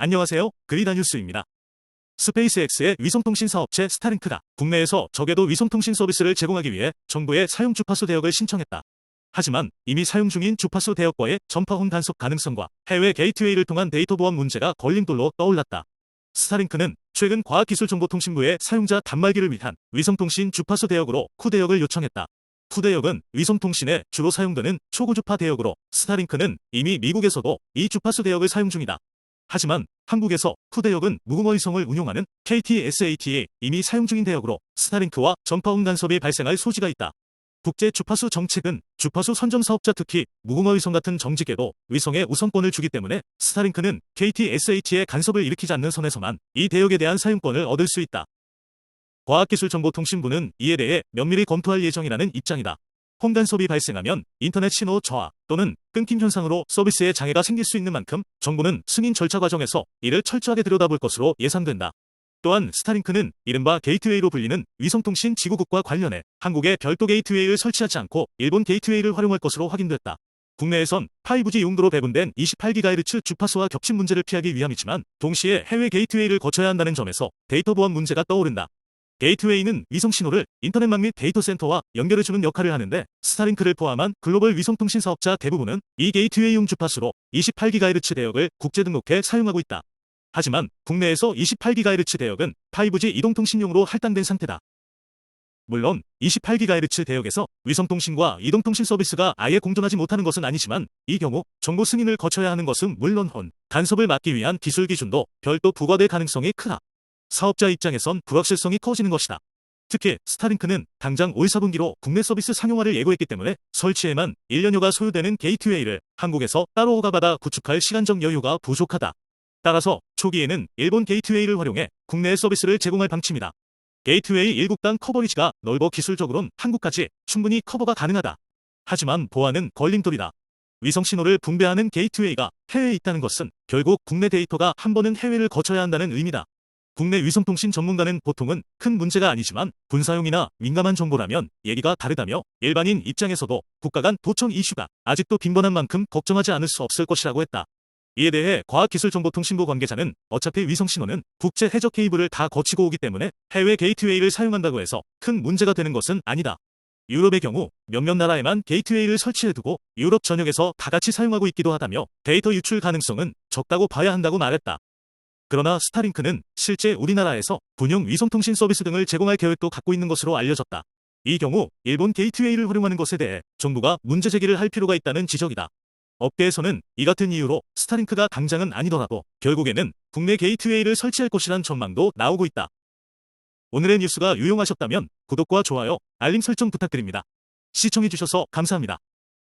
안녕하세요. 그리다 뉴스입니다. 스페이스X의 위성통신 사업체 스타링크가 국내에서 저궤도 위성통신 서비스를 제공하기 위해 정부에 사용 주파수 대역을 신청했다. 하지만 이미 사용 중인 주파수 대역과의 전파혼 간섭 가능성과 해외 게이트웨이를 통한 데이터 보안 문제가 걸림돌로 떠올랐다. 스타링크는 최근 과학기술정보통신부에 사용자 단말기를 위한 위성통신 주파수 대역으로 쿠 대역을 요청했다. 쿠 대역은 위성통신에 주로 사용되는 초고주파 대역으로 스타링크는 이미 미국에서도 이 주파수 대역을 사용 중이다. 하지만 한국에서 쿠 대역은 무궁화위성을 운용하는 KT-SAT에 이미 사용 중인 대역으로 스타링크와 전파혼 간섭이 발생할 소지가 있다. 국제 주파수 정책은 주파수 선점 사업자 특히 무궁화위성 같은 정직에도 위성에 우선권을 주기 때문에 스타링크는 KT-SAT에 간섭을 일으키지 않는 선에서만 이 대역에 대한 사용권을 얻을 수 있다. 과학기술정보통신부는 이에 대해 면밀히 검토할 예정이라는 입장이다. 혼간섭이 발생하면 인터넷 신호 저하 또는 끊김 현상으로 서비스에 장애가 생길 수 있는 만큼 정부는 승인 절차 과정에서 이를 철저하게 들여다볼 것으로 예상된다. 또한 스타링크는 이른바 게이트웨이로 불리는 위성통신 지구국과 관련해 한국에 별도 게이트웨이를 설치하지 않고 일본 게이트웨이를 활용할 것으로 확인됐다. 국내에선 5G 용도로 배분된 28GHz 주파수와 겹친 문제를 피하기 위함이지만 동시에 해외 게이트웨이를 거쳐야 한다는 점에서 데이터 보안 문제가 떠오른다. 게이트웨이는 위성 신호를 인터넷망 및 데이터 센터와 연결해주는 역할을 하는데 스타링크를 포함한 글로벌 위성통신 사업자 대부분은 이 게이트웨이용 주파수로 28GHz 대역을 국제 등록해 사용하고 있다. 하지만 국내에서 28GHz 대역은 5G 이동통신용으로 할당된 상태다. 물론 28GHz 대역에서 위성통신과 이동통신 서비스가 아예 공존하지 못하는 것은 아니지만 이 경우 정보 승인을 거쳐야 하는 것은 물론 간섭을 막기 위한 기술 기준도 별도 부과될 가능성이 크다. 사업자 입장에선 불확실성이 커지는 것이다. 특히 스타링크는 당장 올 4분기로 국내 서비스 상용화를 예고했기 때문에 설치에만 1년여가 소요되는 게이트웨이를 한국에서 따로 허가받아 구축할 시간적 여유가 부족하다. 따라서 초기에는 일본 게이트웨이를 활용해 국내 서비스를 제공할 방침이다. 게이트웨이 1국당 커버리지가 넓어 기술적으론 한국까지 충분히 커버가 가능하다. 하지만 보안은 걸림돌이다. 위성 신호를 분배하는 게이트웨이가 해외에 있다는 것은 결국 국내 데이터가 한 번은 해외를 거쳐야 한다는 의미다. 국내 위성통신 전문가는 보통은 큰 문제가 아니지만 군사용이나 민감한 정보라면 얘기가 다르다며 일반인 입장에서도 국가 간 도청 이슈가 아직도 빈번한 만큼 걱정하지 않을 수 없을 것이라고 했다. 이에 대해 과학기술정보통신부 관계자는 어차피 위성신호는 국제 해적 케이블을 다 거치고 오기 때문에 해외 게이트웨이를 사용한다고 해서 큰 문제가 되는 것은 아니다. 유럽의 경우 몇몇 나라에만 게이트웨이를 설치해두고 유럽 전역에서 다 같이 사용하고 있기도 하다며 데이터 유출 가능성은 적다고 봐야 한다고 말했다. 그러나 스타링크는 실제 우리나라에서 군용 위성통신 서비스 등을 제공할 계획도 갖고 있는 것으로 알려졌다. 이 경우 일본 게이트웨이를 활용하는 것에 대해 정부가 문제 제기를 할 필요가 있다는 지적이다. 업계에서는 이 같은 이유로 스타링크가 당장은 아니더라도 결국에는 국내 게이트웨이를 설치할 것이란 전망도 나오고 있다. 오늘의 뉴스가 유용하셨다면 구독과 좋아요, 알림 설정 부탁드립니다. 시청해주셔서 감사합니다.